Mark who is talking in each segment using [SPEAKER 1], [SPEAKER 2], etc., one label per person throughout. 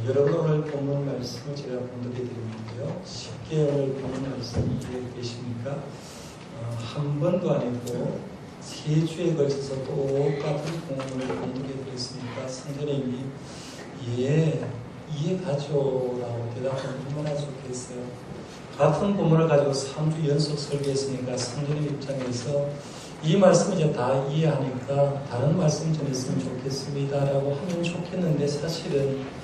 [SPEAKER 1] 여러분 오늘 본문 말씀을 제가 공독해 드리는데요. 쉽게 오늘 본문 말씀 이해되십니까? 한 번도 아니고 3주에 걸쳐서 똑같은 본문을 공독해 드렸으니까 선생님이 이해가죠 라고 대답하면 얼마나 좋겠어요. 같은 본문을 가지고 3주 연속 설교했으니까 선생님 입장에서 이 말씀을 이제 다 이해하니까 다른 말씀 전했으면 좋겠습니다 라고 하면 좋겠는데 사실은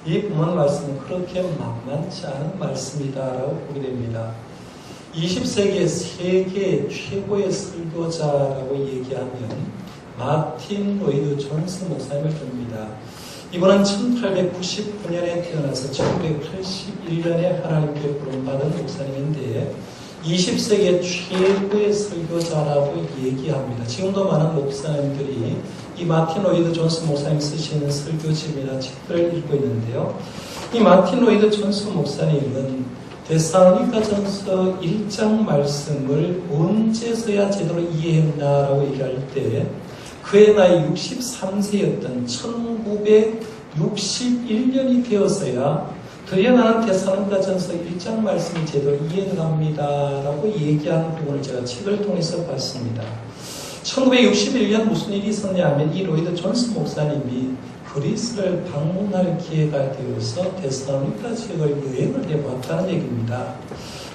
[SPEAKER 1] 이 본문 말씀은 그렇게 만만치 않은 말씀이다 라고 보게 됩니다. 20세기의 세계 최고의 설교자라고 얘기하면 마틴 로이드 존스 목사님을 듭니다. 이분은 1899년에 태어나서 1981년에 하나님께 부름받은 목사님인데 20세기의 최고의 설교자라고 얘기합니다. 지금도 많은 목사님들이 이 마틴 로이드 존스 목사님이 쓰시는 설교집이나 책들을 읽고 있는데요. 이 마틴 로이드 존스 목사님은 데살로니가전서 1장 말씀을 언제서야 제대로 이해했나라고 얘기할 때 그의 나이 63세였던 1961년이 되었어야 드디어 나는 데살로니가전서 1장 말씀이 제대로 이해가 갑니다라고 얘기하는 부분을 제가 책을 통해서 봤습니다. 1961년 무슨 일이 있었냐 하면 이 로이드 존스 목사님이 그리스를 방문할 기회가 되어서 데살로니가 지역을 여행을 해보았다는 얘기입니다.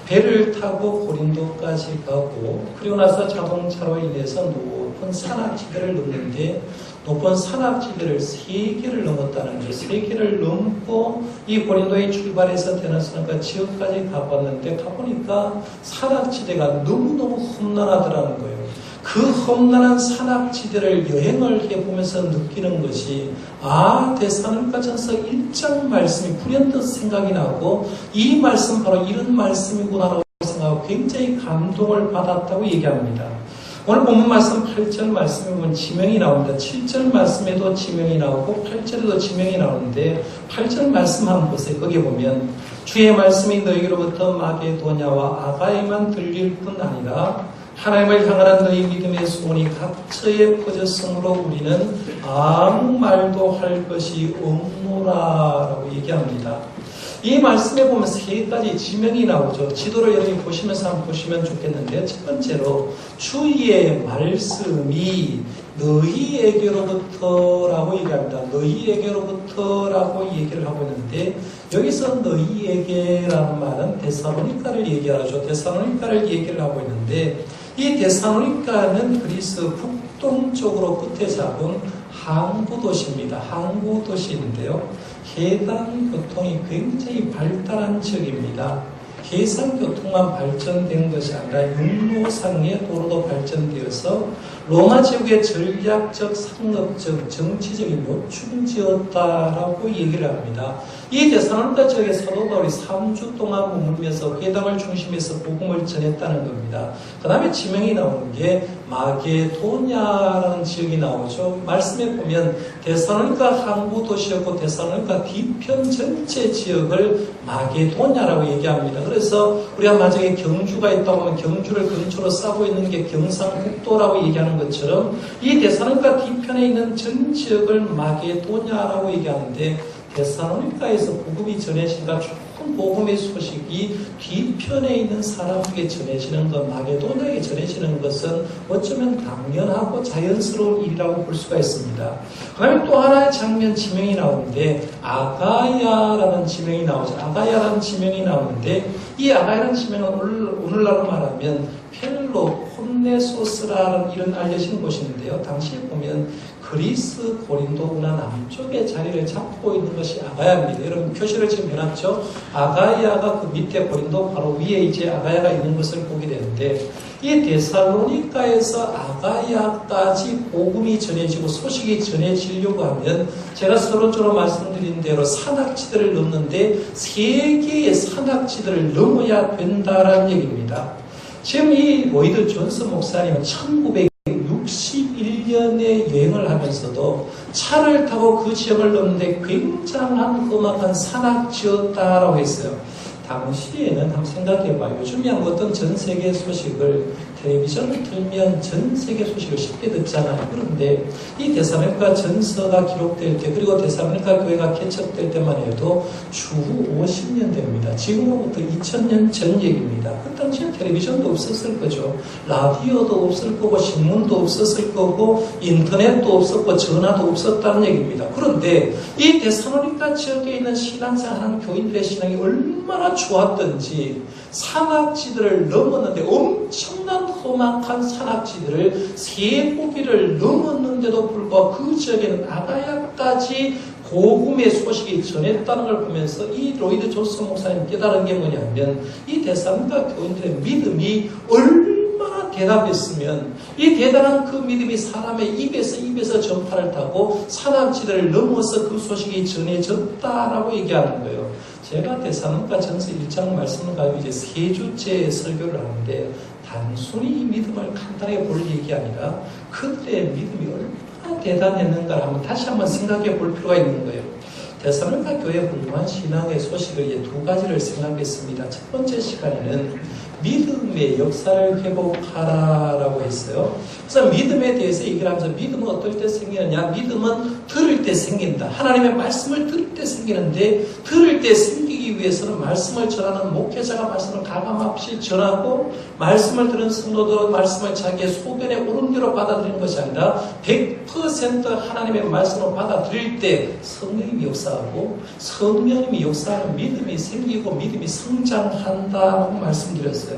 [SPEAKER 1] 배를 타고 고린도까지 가고 그리고 나서 자동차로 인해서 높은 산악지대를 넘는데 높은 산악지대를 3개를 넘었다는 거예요. 3개를 넘고 이 고린도에 출발해서 데살로니가 지역까지 가봤는데 가보니까 산악지대가 너무너무 험난하더라는 거예요. 그 험난한 산악지대를 여행을 해보면서 느끼는 것이 데살로니가전서 1장 말씀이 불현듯 생각이 나고 이 말씀 바로 이런 말씀이구나라고 생각하고 굉장히 감동을 받았다고 얘기합니다. 오늘 본문 말씀 8절 말씀에 보면 지명이 나옵니다. 7절 말씀에도 지명이 나오고 8절에도 지명이 나오는데 8절 말씀 한번 보세요. 거기에 보면 주의 말씀이 너희로부터 마게도냐와 아가에만 들릴 뿐 아니라 하나님을 향하는 너희 믿음의 소원이 각처에 퍼졌으므로 우리는 아무 말도 할 것이 없노라라고 얘기합니다. 이 말씀에 보면 3가지 지명이 나오죠. 지도를 여러분이 보시면서 한번 보시면 좋겠는데 첫 번째로 주의 말씀이 너희에게로부터라고 얘기합니다. 너희에게로부터라고 얘기를 하고 있는데 여기서 너희에게라는 말은 데살로니가를 얘기하죠. 데살로니가를 얘기를 하고 있는데 이 데살로니가는 그리스 북동쪽으로 끝에 잡은 항구도시입니다. 항구도시인데요. 해상교통이 굉장히 발달한 지역입니다. 해상교통만 발전된 것이 아니라 육로상의 도로도 발전되어서 로마 제국의 전략적, 상업적, 정치적인 요충지였다라고 얘기를 합니다. 이 데살로니가 지역의 사도 바울이 3주 동안 머물면서 회당을 중심해서 복음을 전했다는 겁니다. 그 다음에 지명이 나오는 게 마게도냐라는 지역이 나오죠. 말씀에 보면 데살로니가 항구 도시였고 데살로니가 뒤편 전체 지역을 마게도냐라고 얘기합니다. 그래서 우리가 만약에 경주가 있다고 하면 경주를 근처로 싸고 있는 게 경상북도라고 얘기하는 것처럼 이 데살로니가 뒤편에 있는 전 지역을 마게도냐라고 얘기하는데 데살로니가에서 복음이 전해지니까 조금 복음의 소식이 뒤편에 있는 사람에게 전해지는 것, 마게도냐에게 전해지는 것은 어쩌면 당연하고 자연스러운 일이라고 볼 수가 있습니다. 그다음에 또 하나의 장면 지명이 나오는데 아가야라는 지명이 나오죠. 아가야라는 지명이 나오는데 이 아가야라는 지명은 오늘날로 말하면 펠로 폰네소스라는 이런 알려진 곳인데요. 당시에 보면 그리스 고린도 문화 남쪽에 자리를 잡고 있는 것이 아가야입니다. 여러분 표시를 지금 해놨죠? 아가야가 그 밑에 고린도 바로 위에 이제 아가야가 있는 것을 보게 되는데 이 데살로니가에서 아가야까지 복음이 전해지고 소식이 전해지려고 하면 제가 서론적으로 말씀드린 대로 산악지대를 넘는데 3개의 산악지대를 넘어야 된다라는 얘기입니다. 지금 이 로이드 존스 목사님은 1961년에 여행을 하면서도 차를 타고 그 지역을 넘는데 굉장한 험악한 산악지였다라고 했어요. 당시에는 한번 생각해봐요. 요즘에 어떤 전 세계 소식을 텔레비전을 틀면 전 세계 소식을 쉽게 듣잖아요. 그런데 이 데살로니가 전서가 기록될 때, 그리고 데살로니가 교회가 개척될 때만 해도 추후 50년 됩니다. 지금으로부터 2000년 전 얘기입니다. 그 당시에 텔레비전도 없었을 거죠. 라디오도 없을 거고, 신문도 없었을 거고, 인터넷도 없었고, 전화도 없었다는 얘기입니다. 그런데 이 데살로니가 지역에 있는 신앙생활하는 교인들의 신앙이 얼마나 좋았던지, 산악지들을 넘었는데, 엄청난 험악한 산악지들을 세 고기를 넘었는데도 불구하고 그 지역에는 아가야까지 복음의 소식이 전했다는 걸 보면서 이 로이드 존스 목사님 깨달은 게 뭐냐면, 이 데살로니가 교인들의 믿음이 얼마나 대단했으면 이 대단한 그 믿음이 사람의 입에서 전파를 타고 산악지들을 넘어서 그 소식이 전해졌다라고 얘기하는 거예요. 제가 데살로니가 전서 1장 말씀을 가지고 이제 3주째 설교를 하는데, 단순히 이 믿음을 간단하게 볼 얘기 아니라 그들의 믿음이 얼마나 대단했는가를 다시 한번 생각해 볼 필요가 있는 거예요. 데살로니가 교회 훌륭한 신앙의 소식을 이제 두 가지를 생각했습니다. 첫 번째 시간에는 믿음의 역사를 회복하라라고 했어요. 그래서 믿음에 대해서 얘기를 하면서, 믿음은 어떨 때 생기느냐? 믿음은 들을 때 생긴다. 하나님의 말씀을 들을 때 생기는데, 들을 때 생기기 위해서는 말씀을 전하는 목회자가 말씀을 가감없이 전하고, 말씀을 들은 성도도 말씀을 자기의 소변의 오른대로 받아들이는 것이 아니라 100% 하나님의 말씀을 받아들일 때 성령님이 역사하고, 성령님이 역사하는 믿음이 생기고 믿음이 성장한다고 말씀드렸어요.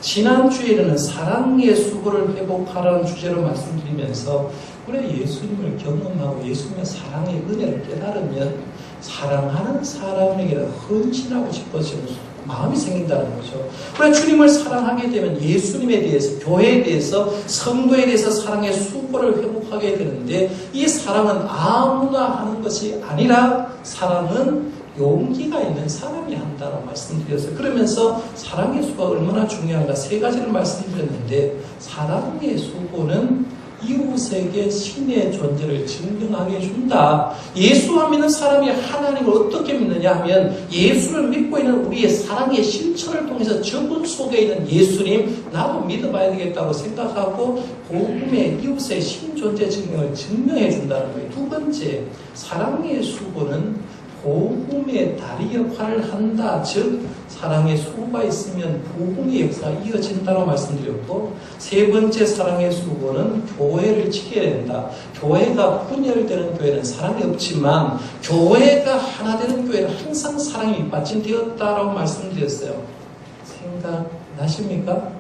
[SPEAKER 1] 지난주에는 사랑의 수고를 회복하라는 주제로 말씀드리면서, 우리 예수님을 경험하고 예수님의 사랑의 은혜를 깨달으면 사랑하는 사람에게 헌신하고 싶어지는 마음이 생긴다는 거죠. 그래, 주님을 사랑하게 되면 예수님에 대해서, 교회에 대해서, 성도에 대해서 사랑의 수고를 회복하게 되는데, 이 사랑은 아무나 하는 것이 아니라 사랑은 용기가 있는 사람이 한다고 말씀드렸어요. 그러면서 사랑의 수고가 얼마나 중요한가 3가지를 말씀드렸는데, 사랑의 수고는 이웃에게 신의 존재를 증명하게 해준다. 예수와 믿는 사람이 하나님을 어떻게 믿느냐 하면, 예수를 믿고 있는 우리의 사랑의 실천을 통해서 저분 속에 있는 예수님, 나도 믿어봐야 되겠다고 생각하고 복음의 이웃의 신 존재 증명을 증명해 준다는 거예요. 두 번째, 사랑의 수고는 복음의 다리 역할을 한다. 즉, 사랑의 수고가 있으면 복음의 역사가 이어진다고 말씀드렸고, 세 번째 사랑의 수고는 교회를 지켜야 된다. 교회가 분열되는 교회는 사랑이 없지만 교회가 하나 되는 교회는 항상 사랑이 밑받침되었다라고 말씀드렸어요. 생각나십니까?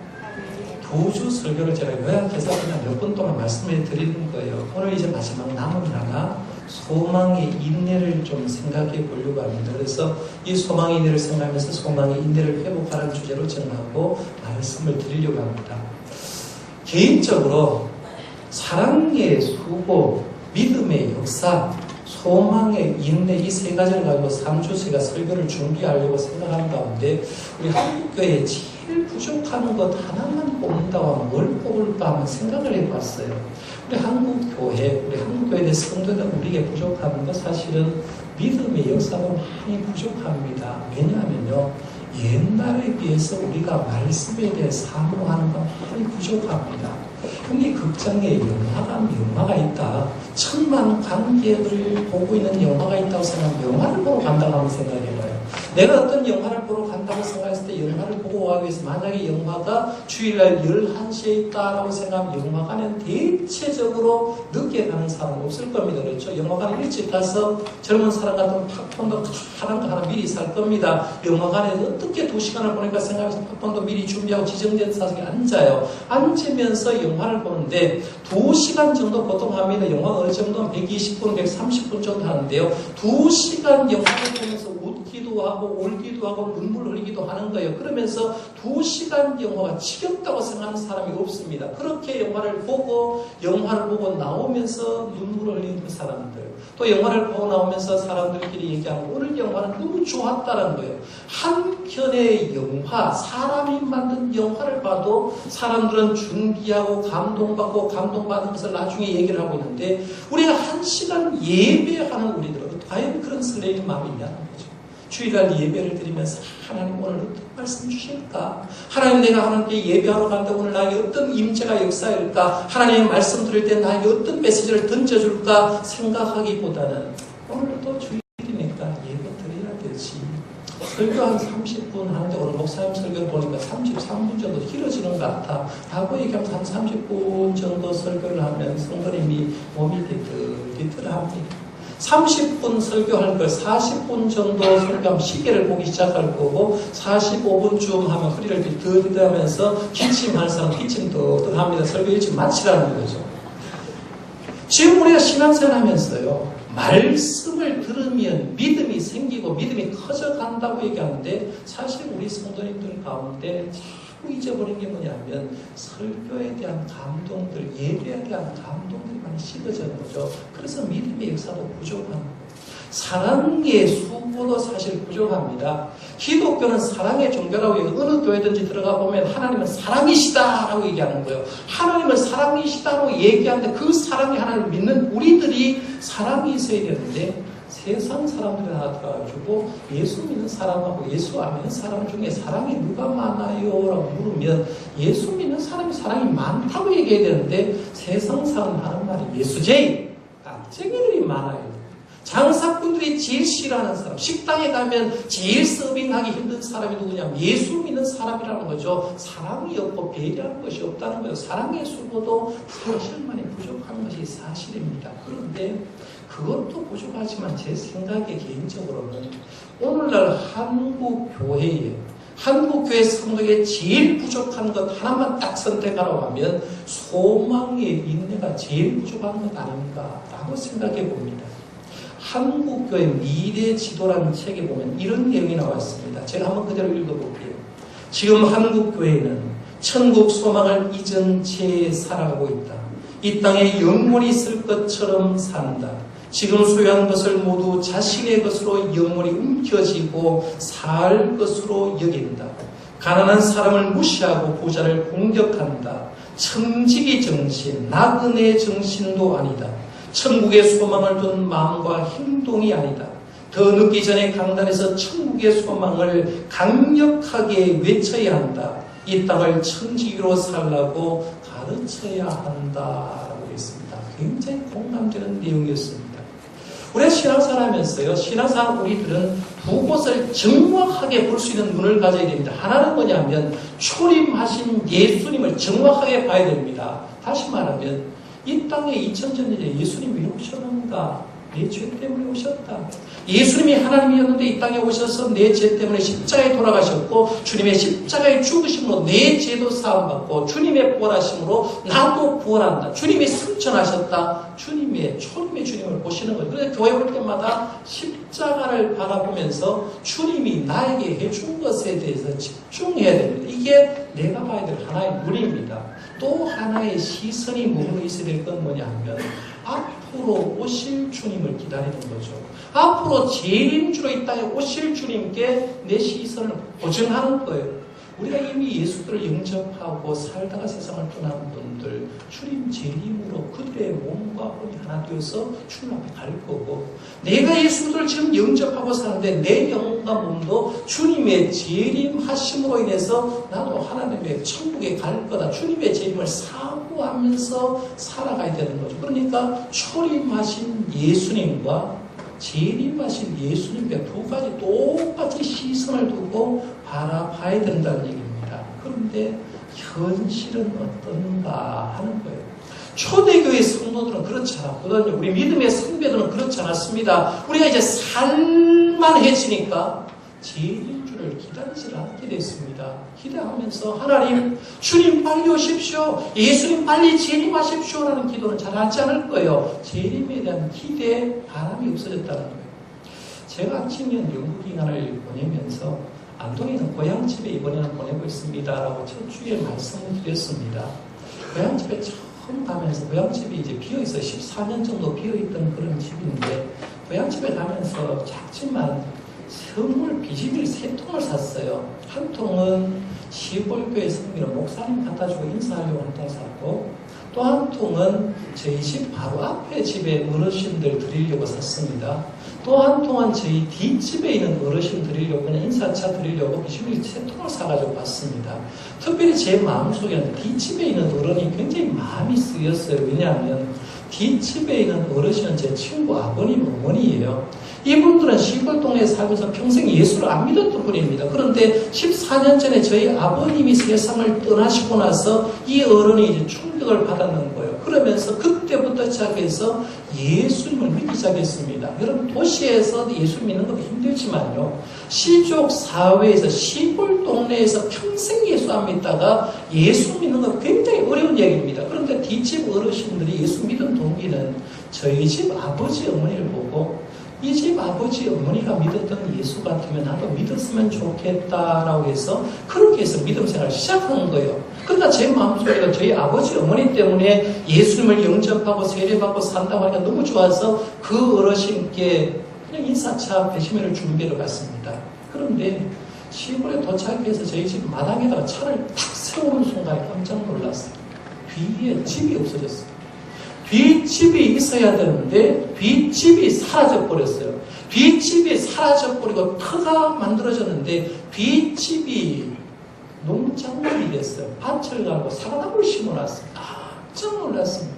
[SPEAKER 1] 2주 설교를 제가 요약해서 그냥 몇 분 동안 말씀을 드리는 거예요. 오늘 이제 마지막 남은 하나, 소망의 인내를 좀 생각해 보려고 합니다. 그래서 이 소망의 인내를 생각하면서 소망의 인내를 회복하라는 주제로 정하고 말씀을 드리려고 합니다. 개인적으로 사랑의 수고, 믿음의 역사, 소망의 인내, 이 3가지를 가지고 3주 제가 설교를 준비하려고 생각하는 가운데, 우리 한국교회에 제일 부족한 것 하나만 뽑는다고 하면 뭘 뽑을까 하면 생각을 해봤어요. 우리 한국교회, 우리 한국교회의 성도들 우리에게 부족한 것, 사실은 믿음의 역사가 많이 부족합니다. 왜냐하면요, 옛날에 비해서 우리가 말씀에 대해 사모하는 건 많이 부족합니다. 근데 극장에 영화가 있다. 천만 관객을 보고 있는 영화가 있다고 생각하면 영화를 보러 간다고 한번 생각해봐요. 내가 어떤 영화를 보러 간다고 생각했을 때 영화를 보고 가기 위해서 만약에 영화가 주일날 11시에 있다라고 생각하면 영화관에는 대체적으로 늦게 가는 사람은 없을 겁니다. 그렇죠? 영화관에 일찍 가서 젊은 사람 같으면 팝콘도 하나 미리 살 겁니다. 영화관에 어떻게 2시간을 보니까 생각해서 팝콘도 미리 준비하고 지정된 좌석에 앉아요. 앉으면서 영화를 보는데 2시간 정도 보통 합니다. 영화가 어느 정도는 120분, 130분 정도 하는데요. 2시간 영화를 보면서 웃기도 하고 울기도 하고 눈물 흘리기도 하는 거예요. 그러면서 2시간 영화가 지겹다고 생각하는 사람이 없습니다. 그렇게 영화를 보고 나오면서 눈물을 흘리는 그 사람들, 또 영화를 보고 나오면서 사람들끼리 얘기하는 오늘 영화는 너무 좋았다는 거예요. 한 편의 영화, 사람이 만든 영화를 봐도 사람들은 준비하고 감동받은 것을 나중에 얘기를 하고 있는데, 우리가 1시간 예배하는 우리들은 과연 그런 설레이는 마음이 있냐는 거죠. 주일날 예배를 드리면서 하나님 오늘 어떤 말씀 주실까? 하나님 내가 하나님께 예배하러 가는데 오늘 나에게 어떤 임재가 역사일까? 하나님의 말씀 들을 때 나에게 어떤 메시지를 던져줄까? 생각하기보다는 오늘도 주일이니까 예배 드려야 되지. 설교 한 30분 하는데 오늘 목사님 설교를 보니까 33분 정도 길어지는 것 같아 라고 얘기하면 한 30분 정도 설교를 하면 성도님이 몸이 뒤틀합니다. 30분 설교할 걸 40분 정도 설교하면 시계를 보기 시작할 거고 45분쯤 하면 허리를 비틀비틀하면서 기침할 사람 기침 더 합니다. 설교 일찍 마치라는 거죠. 지금 우리가 신앙생활 하면서요, 말씀을 들으면 믿음이 생기고 믿음이 커져간다고 얘기하는데 사실 우리 성도님들 가운데 자꾸 잊어버린 게 뭐냐면 설교에 대한 감동들, 예배에 대한 감동들이 많이 식어지는 거죠. 그래서 믿음의 역사도 부족한 거예요. 사랑의 수고도 사실 부족합니다. 기독교는 사랑의 종교라고 얘기해요. 어느 교회든지 들어가 보면 하나님은 사랑이시다라고 얘기하는 거예요. 하나님은 사랑이시다고 얘기하는데 그 사랑이 하나님을 믿는 우리들이 사랑이 있어야 되는데 세상 사람들이 하나 들어가지고 예수 믿는 사람하고 예수 안 믿는 사람 중에 사랑이 누가 많아요? 라고 물으면 예수 믿는 사람이 사랑이 많다고 얘기해야 되는데 세상 사람 하는 말이 예수제이, 깍쟁이들이 많아요. 장사꾼들이 제일 싫어하는 사람, 식당에 가면 제일 서빙하기 힘든 사람이 누구냐면 예수 믿는 사람이라는 거죠. 사랑이 없고 배려하는 것이 없다는 거예요. 사랑의 수고도 사실 많이 부족한 것이 사실입니다. 그런데 그것도 부족하지만 제 생각에 개인적으로는 오늘날 한국교회 성도의 제일 부족한 것 하나만 딱 선택하라고 하면 소망의 인내가 제일 부족한 것 아닌가라고 생각해 봅니다. 한국교회 미래 지도라는 책에 보면 이런 내용이 나와 있습니다. 제가 한번 그대로 읽어볼게요. 지금 한국교회는 천국 소망을 잊은 채 살아가고 있다. 이 땅에 영원히 있을 것처럼 산다. 지금 소유한 것을 모두 자신의 것으로 영원히 움켜쥐고 살 것으로 여긴다. 가난한 사람을 무시하고 부자를 공격한다. 청지기 정신, 나그네 정신도 아니다. 천국의 소망을 둔 마음과 행동이 아니다. 더 늦기 전에 강단에서 천국의 소망을 강력하게 외쳐야 한다. 이 땅을 천지기로 살라고 가르쳐야 한다라고 했습니다. 굉장히 공감되는 내용이었습니다. 우리가 신앙생활 하면서요, 신앙생활 우리들은 두 곳을 정확하게 볼 수 있는 눈을 가져야 됩니다. 하나는 뭐냐면 초림하신 예수님을 정확하게 봐야 됩니다. 다시 말하면 이 땅에 2000년 전에 예수님이 왜 오셨는가? 내 죄 때문에 오셨다. 예수님이 하나님이었는데 이 땅에 오셔서 내 죄 때문에 십자가에 돌아가셨고 주님의 십자가의 죽으심으로 내 죄도 사함받고 주님의 부활하심으로 나도 부활한다. 주님이 승천하셨다. 초림의 주님을 보시는 거예요. 그래서 교회 올 때마다 십자가를 바라보면서 주님이 나에게 해준 것에 대해서 집중해야 됩니다. 이게 내가 봐야 될 하나의 눈입니다. 또 하나의 시선이 머물러 있어야 될 건 뭐냐 하면 앞으로 오실 주님을 기다리는 거죠. 앞으로 재림주로 이 땅에 오실 주님께 내 시선을 고정하는 거예요. 우리가 이미 예수들을 영접하고 살다가 세상을 떠난 분들 주님 재림으로 그들의 몸과 혼이 하나 되어서 주님 앞에 갈 거고, 내가 예수들을 지금 영접하고 사는데 내 영혼과 몸도 주님의 재림하심으로 인해서 나도 하나님의 천국에 갈 거다. 주님의 재림을 사고하면서 살아가야 되는 거죠. 그러니까 초림하신 예수님과 재림하신 예수님께 두 가지 똑같이 시선을 두고 바라봐야 된다는 얘기입니다. 그런데 현실은 어떤가 하는 거예요. 초대교회 성도들은 그렇지 않았거든요. 우리 믿음의 선배들은 그렇지 않았습니다. 우리가 이제 살만해지니까 재림주를 기다리지 않게 됐습니다. 기대하면서 하나님, 주님 빨리 오십시오. 예수님 빨리 재림하십시오라는 기도는 잘 하지 않을 거예요. 재림에 대한 기대, 바람이 없어졌다는 거예요. 제가 10년 연구기간을 보내면서 안동에는 고향집에 이번에는 보내고 있습니다라고 첫 주에 말씀을 드렸습니다. 고향집에 처음 가면서 고향집이 이제 비어있어요. 14년 정도 비어있던 그런 집인데 고향집에 가면서 작지만 선물 비즈밀 3통을 샀어요. 한 통은 시골교회 섬기는 목사님 갖다 주고 인사하려고 한 통 샀고, 또 한 통은 저희 집 바로 앞에 집에 어르신들 드리려고 샀습니다. 또 한동안 저희 뒷집에 있는 어르신 드리려고 그냥 인사차 드리려고 비실이 3통을 사가지고 왔습니다. 특별히 제 마음속에는 뒷집에 있는 어른이 굉장히 마음이 쓰였어요. 왜냐하면 뒷집에 있는 어르신은 제 친구 아버님, 어머니예요. 이분들은 시골 동네에 살면서 평생 예수를 안 믿었던 분입니다. 그런데 14년 전에 저희 아버님이 세상을 떠나시고 나서 이 어른이 이제 충격을 받았는 거예요. 그러면서 그때부터 시작해서 예수님을 믿기 시작했습니다. 여러분, 도시에서 예수 믿는 것도 힘들지만요, 시족 사회에서 시골 동네에서 평생 예수 안 믿다가 예수 믿는 건 굉장히 어려운 얘기입니다. 그런데 뒷집 어르신들이 예수 믿은 동기는 저희 집 아버지 어머니를 보고 이 집 아버지 어머니가 믿었던 예수 같으면 나도 믿었으면 좋겠다라고 해서 그렇게 해서 믿음 생활을 시작한 거예요. 그러니까 제 마음속에 저희 아버지 어머니 때문에 예수님을 영접하고 세례받고 산다고 하니까 너무 좋아서 그 어르신께 그냥 인사차 배심회를 준비하러 갔습니다. 그런데 시골에 도착해서 저희 집 마당에다가 차를 탁 세우는 순간에 깜짝 놀랐어요. 뒤에 집이 없어졌어요. 뒷집이 있어야 되는데 뒷집이 사라져버렸어요. 뒷집이 사라져버리고 터가 만들어졌는데 뒷집이 농작물이 됐어요. 밭을 가고 사과나무를 심어놨어요. 깜짝 놀랐습니다.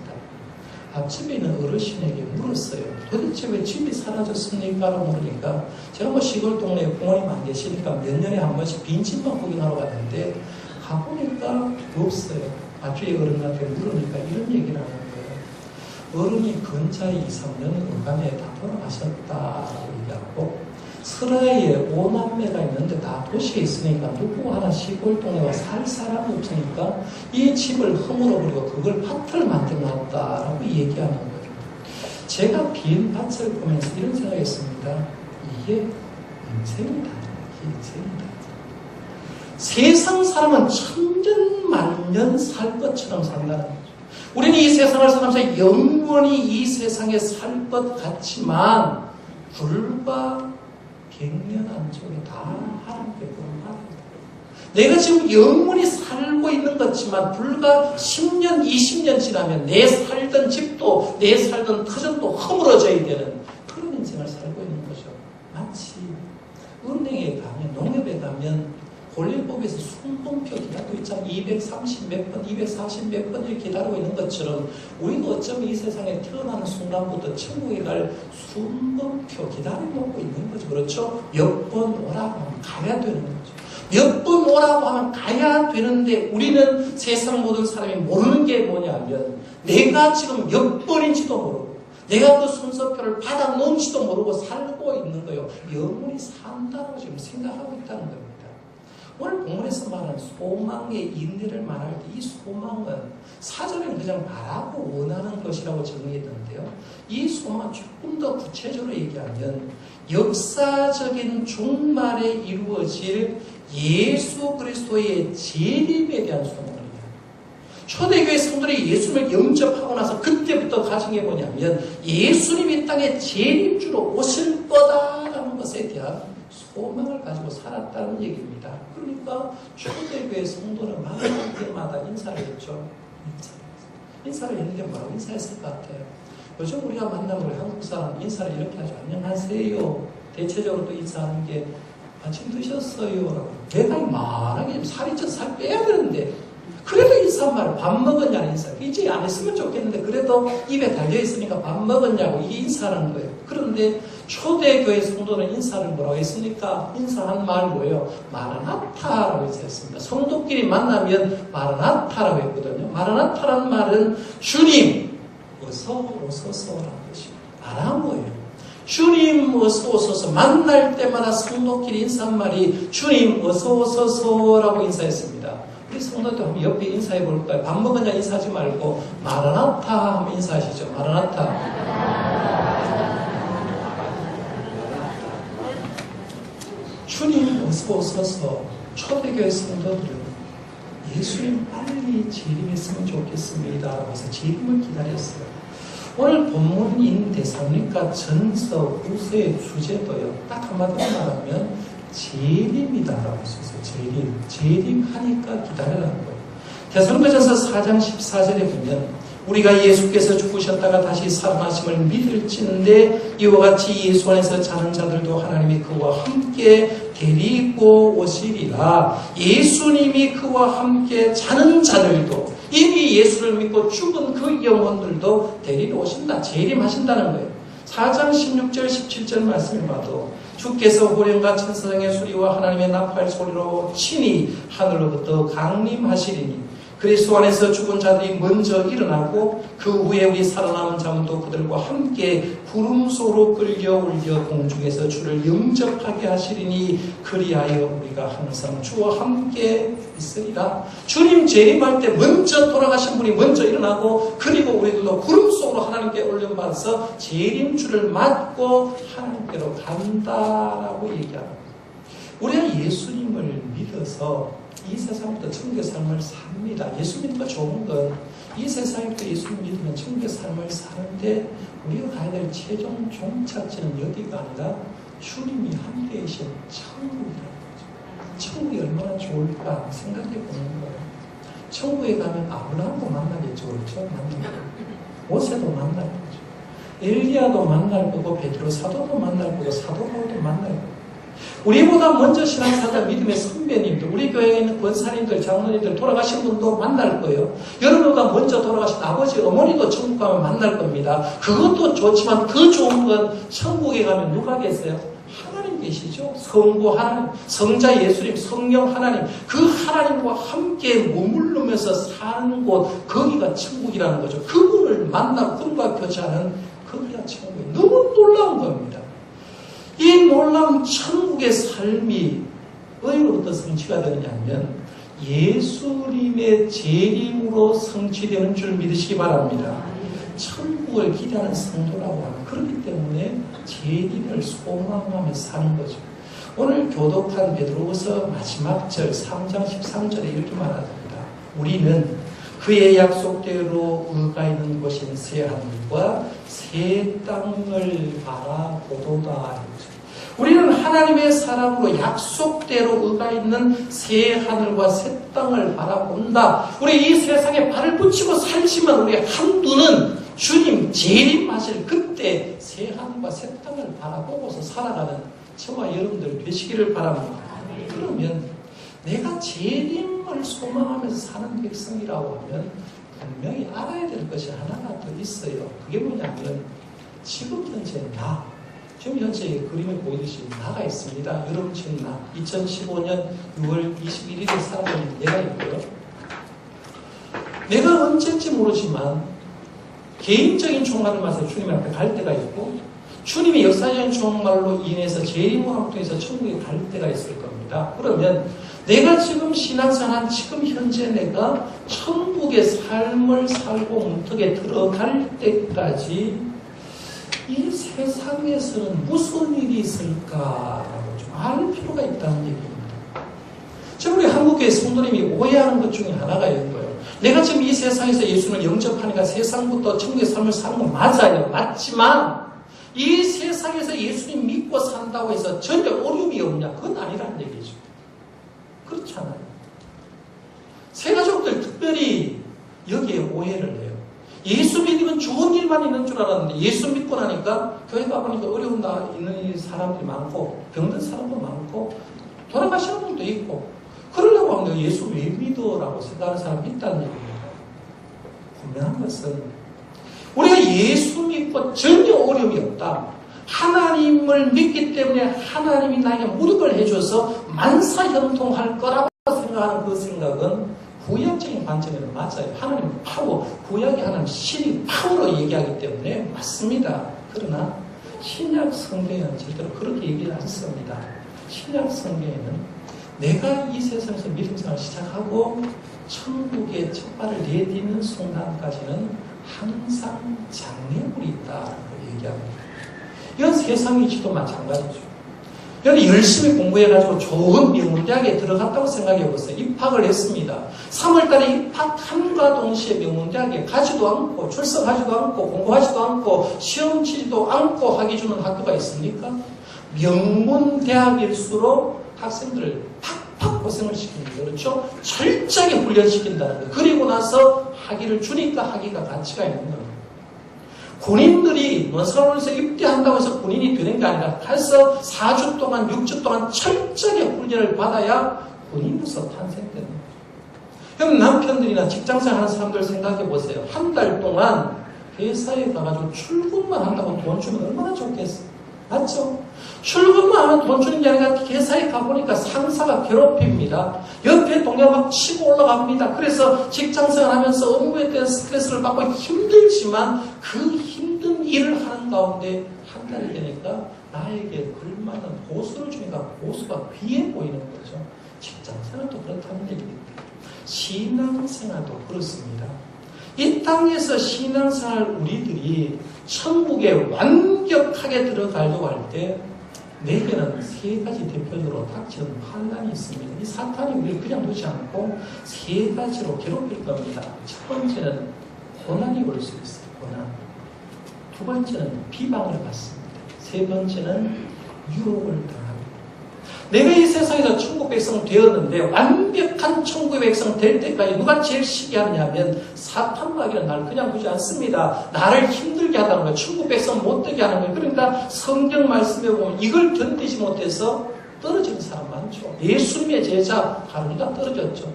[SPEAKER 1] 앞집에 있는 어르신에게 물었어요. 도대체 왜 집이 사라졌습니까? 라고 물으니까 제가 뭐 시골 동네에 부모님 안 계시니까 몇 년에 한 번씩 빈 집만 구경하러 갔는데 가보니까 없어요. 앞집에 어른한테 물으니까 이런 얘기를 하는 거예요. 어른이 근자에 2, 3년 응감에 다 돌아가셨다라고 얘기하고 설화에 5남매가 있는데 다 도시에 있으니까 누구 하나 시골 동네 와 살 사람이 없으니까 이 집을 허물어버리고 그걸 밭을 만들어놨다라고 얘기하는 거예요. 제가 빈 밭을 보면서 이런 생각했습니다. 이게 인생이다. 인생이다. 세상 사람은 천년 만년 살 것처럼 산다는 거죠. 우리는 이 세상을 살면서 영원히 이 세상에 살 것 같지만 불과 100년 안쪽에 다 하나님께 부름받습니다. 내가 지금 영원히 살고 있는 것지만 불과 10년, 20년 지나면 내 살던 집도 내 살던 터전도 허물어져야 되는 그런 인생을 살고 있는 거죠. 마치 은행에 가면, 농협에 가면 권리법에서 순번표 기다리고 있잖아요. 230 몇 번, 240 몇 번을 기다리고 있는 것처럼 우리가 어쩌면 이 세상에 태어나는 순간부터 천국에 갈 순번표 기다리고 있는 거죠. 그렇죠? 몇 번 오라고 하면 가야 되는 거죠. 몇 번 오라고 하면 가야 되는데 우리는 세상 모든 사람이 모르는 게 뭐냐면 내가 지금 몇 번인지도 모르고 내가 그 순서표를 받아놓은지도 모르고 살고 있는 거예요. 영원히 산다고 지금 생각하고 있다는 겁니다. 오늘 본문에서 말하는 소망의 인내를 말할 때 이 소망은 사전에는 그냥 바라고 원하는 것이라고 정의했는데요. 이 소망은 조금 더 구체적으로 얘기하면 역사적인 종말에 이루어질 예수 그리스도의 재림에 대한 소망입니다. 초대교회 성도들이 예수님을 영접하고 나서 그때부터 가진 게 뭐냐면 예수님이 땅에 재림주로 오실 거다라는 것에 대한 소망을 가지고 살았다는 얘기입니다. 그러니까 초대교회 성도는 만날 때마다 인사를 했죠. 인사를 했는데 뭐라고 인사했을 것 같아요? 요즘 우리가 만나면 우리 한국 사람 인사를 이렇게 하죠. 안녕하세요. 대체적으로 또 인사하는 게 아침 드셨어요? 라고. 내가 만약에 살이 쪄서 살 빼야 되는데 그래도 인사말 밥 먹었냐는 인사. 이제 안 했으면 좋겠는데 그래도 입에 달려있으니까 밥 먹었냐고 이게 인사라는 거예요. 그런데 초대교회 성도는 인사를 뭐라고 했습니까? 인사한 말 뭐예요? 마라나타라고 했습니다. 성도끼리 만나면 마라나타라고 했거든요. 마라나타라는 말은 주님 어서 오소서라는 것입니다. 아람어예요. 주님 어서 오소서. 만날 때마다 성도끼리 인사한 말이 주님 어서 오소서라고 인사했습니다. 우리 성도들 한번 옆에 인사해 볼까요? 밥 먹었냐 인사하지 말고 마라나타 하면 인사하시죠. 마라나타. 주님 어서 오소서. 초대교회 성도들은 예수님 빨리 재림했으면 좋겠습니다 라고 해서 재림을 기다렸어요. 오늘 본문인 데살로니가 전서 후서의 주제도요. 딱 한마디로 말하면 재림이다라고 했어요. 재림하니까 기다리라는 거예요. 데살로니가전서 4장 14절에 보면 우리가 예수께서 죽으셨다가 다시 살아나심을 믿을진데 이와 같이 예수 안에서 자는 자들도 하나님이 그와 함께 데리고 오시리라. 예수님이 그와 함께 자는 자들도 이미 예수를 믿고 죽은 그 영혼들도 데리러 오신다. 재림하신다는 거예요. 4장 16절 17절 말씀을 봐도 주께서 호령과 천사장의 소리와 하나님의 나팔 소리로 친히 하늘로부터 강림하시리니 그리스도 안에서 죽은 자들이 먼저 일어나고 그 후에 우리 살아남은 자문도 그들과 함께 구름소로 끌려 올려 공중에서 주를 영접하게 하시리니 그리하여 우리가 항상 주와 함께 있으리라. 주님 재림할 때 먼저 돌아가신 분이 먼저 일어나고 그리고 우리들도 구름속으로 하나님께 올려받아서 재림주를 맞고 하나님께로 간다라고 얘기합니다. 우리가 예수님을 믿어서 이 세상부터 천국의 삶을 삽니다. 예수 믿는 거 좋은 건 이 세상부터 예수님 믿으면 천국의 삶을 사는데 우리가 가야 될 최종 종착지는 여기가 아니라 주님이 함께 계신 천국이라는 거죠. 천국이 얼마나 좋을까 생각해 보는 거예요. 천국에 가면 아브라함도 만나겠죠. 그렇죠? 모세도 만날 거죠. 엘리야도 만날 거고 베드로 사도도 만날 거고 사도 바울도 만날 거고 우리보다 먼저 신앙사자 믿음의 선배님들, 우리 교회에 있는 권사님들, 장로님들 돌아가신 분도 만날 거예요. 여러분보다 먼저 돌아가신 아버지, 어머니도 천국 가면 만날 겁니다. 그것도 좋지만 더 좋은 건 천국에 가면 누가 계세요? 하나님 계시죠? 성부 하나님, 성자 예수님, 성령 하나님, 그 하나님과 함께 머무르면서 사는 곳, 거기가 천국이라는 거죠. 그분을 만나고 그분과 교제하는 거기가 천국이에요. 너무 놀라운 겁니다. 이 놀라운 천국의 삶이 어디로부터 성취가 되느냐면 예수님의 재림으로 성취되는 줄 믿으시기 바랍니다. 천국을 기대하는 성도라고 하는 그렇기 때문에 재림을 소망하며 사는 거죠. 오늘 교독한 베드로후서 마지막 절 3장 13절에 이렇게 말합니다. 우리는 그의 약속대로 의가 있는 곳인 새 하늘과 새 땅을 바라보도다. 우리는 하나님의 사람으로 약속대로 의가 있는 새 하늘과 새 땅을 바라본다. 우리 이 세상에 발을 붙이고 살지만 우리 한두는 주님 재림하실 그때 새 하늘과 새 땅을 바라보고서 살아가는 저와 여러분들 되시기를 바랍니다. 그러면 내가 재림을 소망하면서 사는 백성이라고 하면 분명히 알아야 될 것이 하나가 더 있어요. 그게 뭐냐면 지금 현재 지금 현재 그림에 보이듯이 나가 있습니다. 여러분 지금 2015년 6월 21일에 살아가는 내가 있고요. 내가 언제인지 모르지만 개인적인 총괄을 맞아서 주님 앞에 갈 때가 있고 주님의 역사적인 총괄로 인해서 재림을 통해서 천국에 갈 때가 있을 겁니다. 그러면 내가 지금 신앙생활 지금 현재 내가 천국의 삶을 살고 문턱에 들어갈 때까지 이 세상에서는 무슨 일이 있을까라고 좀 알 필요가 있다는 얘기입니다. 지금 우리 한국교회 성도님이 오해하는 것 중에 하나가 있고요. 내가 지금 이 세상에서 예수님을 영접하니까 세상부터 천국의 삶을 사는 건 맞아요. 맞지만 이 세상에서 예수님 믿고 산다고 해서 전혀 어려움이 없냐? 그건 아니라는 얘기죠. 그렇잖아요. 새가족들 특별히 여기에 오해를 해요. 예수 믿으면 좋은 일만 있는 줄 알았는데 예수 믿고 나니까 교회 가보니까 어려운 나 있는 사람들이 많고 병든 사람도 많고 돌아가시는 분도 있고 그러려고 하면 예수 왜 믿어라고 생각하는 사람이 있다는 얘기입니다. 분명한 것은 우리가 예수 믿고 전혀 어려움이 없다. 하나님을 믿기 때문에 하나님이 나에게 모든 걸 해줘서 만사형통할 거라고 생각하는 그 생각은 구약적인 관점에는 맞아요. 하나님 파워, 구약이 하나님 신이 파워로 얘기하기 때문에 맞습니다. 그러나 신약 성경에는 절대로 그렇게 얘기하지 않습니다. 신약 성경에는 내가 이 세상에서 믿음생활을 시작하고 천국의 첫 발을 내딛는 순간까지는 항상 장애물이 있다고 얘기합니다. 이건 세상이지도 마찬가지죠. 여러분 열심히 공부해가지고 좋은 명문대학에 들어갔다고 생각해보세요. 입학을 했습니다. 3월달에 입학함과 동시에 명문대학에 가지도 않고 출석하지도 않고 공부하지도 않고 시험 치지도 않고 하기 주는 학교가 있습니까? 명문대학일수록 학생들을 팍팍 고생을 시킵니다. 그렇죠? 철저하게 훈련시킨다는 거. 그리고 나서 학위를 주니까 학위가 가치가 있는 겁니다. 군인들이 논사원에서 입대한다고 해서 군인이 되는 게 아니라 가서 4주 동안 6주 동안 철저하게 훈련을 받아야 군인으로서 탄생되는 거예요. 그럼 남편들이나 직장생활 하는 사람들 생각해 보세요. 한 달 동안 회사에 가가지고 출근만 한다고 돈 주면 얼마나 좋겠어요. 맞죠? 출근만 하면 돈 주는 게 아니라 회사에 가보니까 상사가 괴롭힙니다. 옆에 동료가 막 치고 올라갑니다. 그래서 직장생활 하면서 업무에 대한 스트레스를 받고 힘들지만 그 힘든 일을 하는 가운데 한 달이 되니까 나에게 걸맞는 보수를 주니까 보수가 귀해 보이는 거죠. 직장생활도 그렇다는 얘기입니다. 신앙생활도 그렇습니다. 이 땅에서 신앙생활 우리들이 천국에 완벽하게 들어가려고 할 때 내게는 세 가지 대표적으로 닥치는 환난이 있습니다. 이 사탄이 우리를 그냥 두지 않고 세 가지로 괴롭힐 겁니다. 첫 번째는 고난이 올 수 있어요. 고난. 두 번째는 비방을 받습니다. 세 번째는 유혹을 당합니다. 내가 이 세상에서 천국 백성 되었는데 완벽한 천국의 백성 될 때까지 누가 제일 시기하느냐 하면 사탄 마귀는 나를 그냥 두지 않습니다. 나를 힘들게 하다는 거예요. 천국 백성 못 되게 하는 거예요. 그러니까 성경 말씀에 보면 이걸 견디지 못해서 떨어지는 사람 많죠. 예수님의 제자 바로가 떨어졌죠.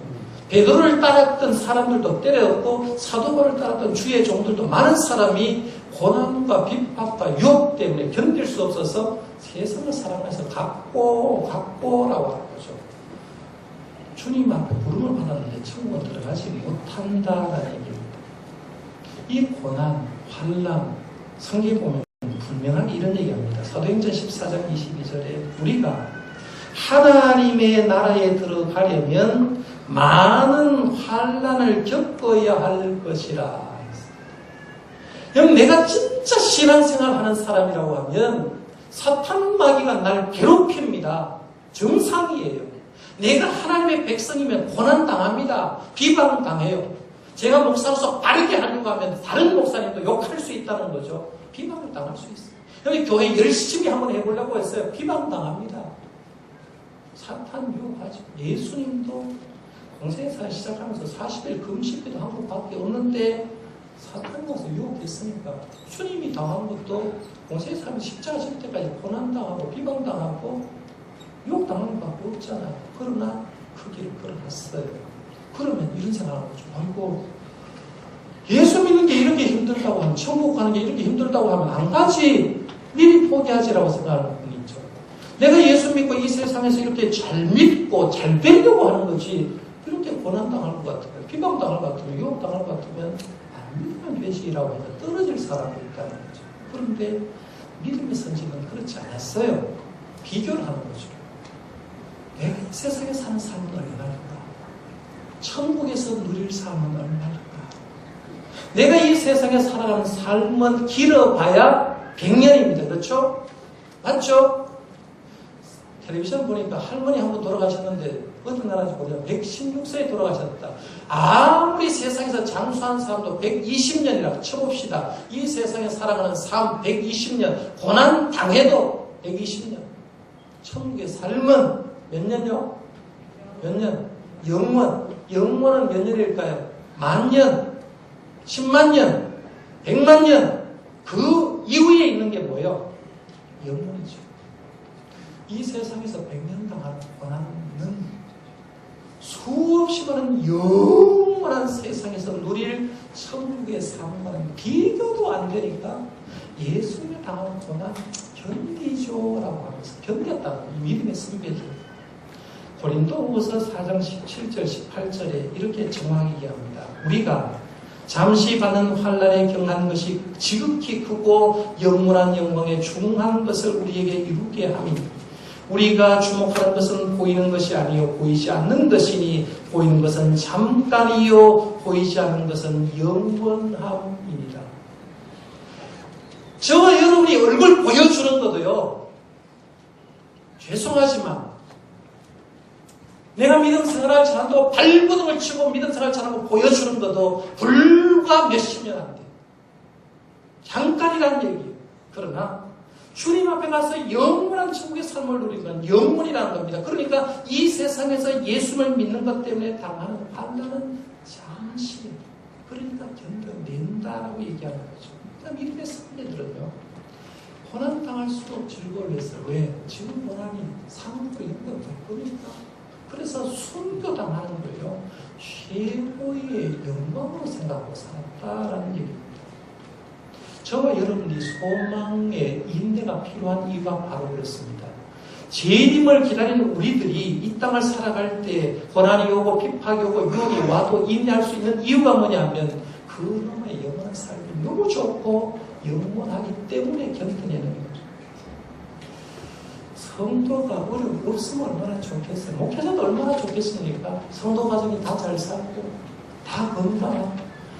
[SPEAKER 1] 베드로를 따랐던 사람들도 때렸고 사도바울을 따랐던 주의 종들도 많은 사람이 고난과 핍박과 유혹 때문에 견딜 수 없어서 세상을 사랑해서 각고라고 하는 거죠. 주님 앞에 부름을 받았는데 천국은 들어가지 못한다라는 얘기입니다. 이 고난, 환난, 성경에 보면 분명하게 이런 얘기합니다. 사도행전 14장 22절에 우리가 하나님의 나라에 들어가려면 많은 환난을 겪어야 할 것이라. 그럼 내가 진짜 신앙생활 하는 사람이라고 하면 사탄 마귀가 날 괴롭힙니다. 정상이에요. 내가 하나님의 백성이면 고난당합니다. 비방당해요. 제가 목사로서 바르게 하려고 하면 다른 목사님도 욕할 수 있다는 거죠. 비방을 당할 수 있어요. 여기 교회 열심히 한번 해보려고 했어요. 비방당합니다. 사탄 유혹하죠. 예수님도 공생애사 시작하면서 40일 금식기도 한 번밖에 없는데 사탄이 와서 유혹했으니까 주님이 당한 것도 공생애사 십자가 질 때까지 고난당하고 비방당하고 유혹당하는 것밖에 없잖아요. 그러나 그 길을 걸어갔어요. 그러면 이런 생각하는 거죠. 아이고 예수 믿는 게 이렇게 힘들다고 하면 천국 가는 게 이렇게 힘들다고 하면 안 가지. 미리 포기하지라고 생각하는 분이 있죠. 내가 예수 믿고 이 세상에서 이렇게 잘 믿고 잘 되려고 하는 거지 이렇게 고난당할 것 같으면 비방당할 것 같으면 유혹당할 것 같으면 안 믿으면 되지라고 해서 떨어질 사람이 있다는 거죠. 그런데 믿음의 선지는 그렇지 않았어요. 비교를 하는 거죠. 내가 이 세상에 사는 삶은 얼마일까? 천국에서 누릴 삶은 얼마일까? 내가 이 세상에 살아가는 삶은 길어봐야 100년입니다. 그렇죠? 맞죠? 텔레비전 보니까 할머니 한 분 돌아가셨는데 어떤 나라인지 모르겠어요. 116세에 돌아가셨다. 아무리 세상에서 장수한 사람도 120년이라고 쳐봅시다. 이 세상에 살아가는 삶 120년, 고난 당해도 120년. 천국의 삶은 몇 년요? 몇 년? 영원. 영원은 몇 년일까요? 만년, 10만 년, 100만 년. 그 이후에 있는 게 뭐예요? 영원이죠. 이 세상에서 100년 당하는 고난은 수없이 많은 영원한 세상에서 누릴 천국의 삶과는 비교도 안 되니까 예수님이 당하는 고난 견디죠라고 하면서 견뎠다는 믿음의 선배들. 고린도후서 4장 17절 18절에 이렇게 정확히 얘기합니다. 우리가 잠시 받는 환난에 경한 것이 지극히 크고 영원한 영광에 중한 것을 우리에게 이루게 함이 우리가 주목하는 것은 보이는 것이 아니요 보이지 않는 것이니 보이는 것은 잠깐이요 보이지 않는 것은 영원함입니다. 저와 여러분이 얼굴 보여주는 것도요, 죄송하지만 내가 믿음 생활을 잘한다고 발버둥을 치고 믿음 생활을 잘하고 보여주는 것도 불과 몇십 년 안 돼. 잠깐이라는 얘기예요. 그러나 주님 앞에 가서 영원한 천국의 삶을 누리는 건 영원이라는 겁니다. 그러니까 이 세상에서 예수를 믿는 것 때문에 당하는 환난은 잠시, 그러니까 견뎌낸다라고 얘기하는 거죠. 그러니까 믿음의 선배들은요, 고난당할수록 즐거울 했어요. 왜? 지금 고난이 상황도 있는 건 바쁘니까. 그래서 순교당하는 거예요. 최고의 영광으로 생각하고 살았다라는 얘기입니다. 저와 여러분이 소망의 인내가 필요한 이유가 바로 그렇습니다. 재림을 기다리는 우리들이 이 땅을 살아갈 때 고난이 오고 핍박이 오고 유혹이 와도 인내할 수 있는 이유가 뭐냐면 그놈의 영원한 삶이 너무 좋고 영원하기 때문에 견뎌내는 거죠. 성도가 어려움 없으면 얼마나 좋겠어요. 목회자도 얼마나 좋겠습니까? 성도 가정이 다 잘 살고 다 건강하고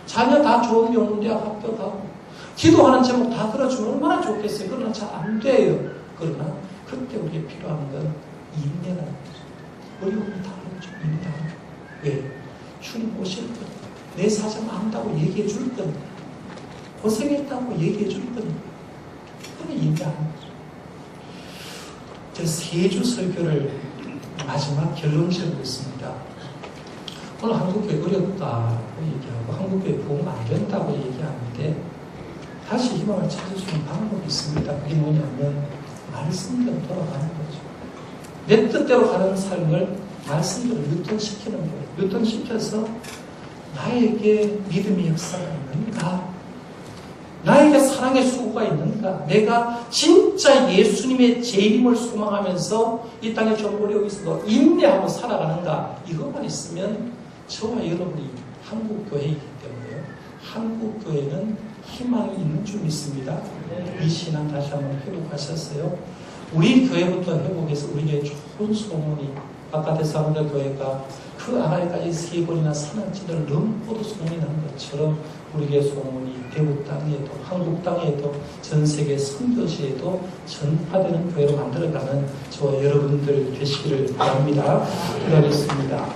[SPEAKER 1] 자녀 다 좋은 명문대학 합격하고 기도하는 제목 다 들어주면 얼마나 좋겠어요. 그러나 잘 안 돼요. 그러나 그때 우리에게 필요한 건 인내라는 거죠. 어려움이 다 어렵죠. 인내하는 거. 왜? 주님 오실 것, 내 사정 안다고 얘기해 줄 겁니다. 고생했다고 얘기해 줄 겁니다. 그게 인내하는 거죠. 저 3주 설교를 마지막 결론 지어보고 있습니다. 오늘 한국교회 어렵다고 얘기하고 한국교회 부흥 안 된다고 얘기하는데 다시 희망을 찾을 수 있는 방법이 있습니다. 그게 뭐냐면 말씀대로 돌아가는 거죠. 내 뜻대로 가는 삶을 말씀대로 유턴시키는 거예요. 유턴시켜서 나에게 믿음의 역사가 있는가? 나에게 사랑의 수고가 있는가? 내가 진짜 예수님의 재림을 소망하면서 이 땅에 좀 어려워 있어도 인내하고 살아가는가? 이것만 있으면 저와 여러분이 한국교회이기 때문에요. 한국교회는 희망이 있는 줄 믿습니다. 이 신앙 다시 한번 회복하셨어요. 우리 교회부터 회복해서 우리에게 좋은 소문이 아까 데살로니가 교회가 그 아가이까지 3번이나 산악지대를 넘고도 소문이 난 것처럼 우리에게 소문이 대구 땅에도 한국 땅에도 전 세계 선교지에도 전파되는 교회로 만들어가는 저와 여러분들 되시기를 바랍니다. 기도하겠습니다.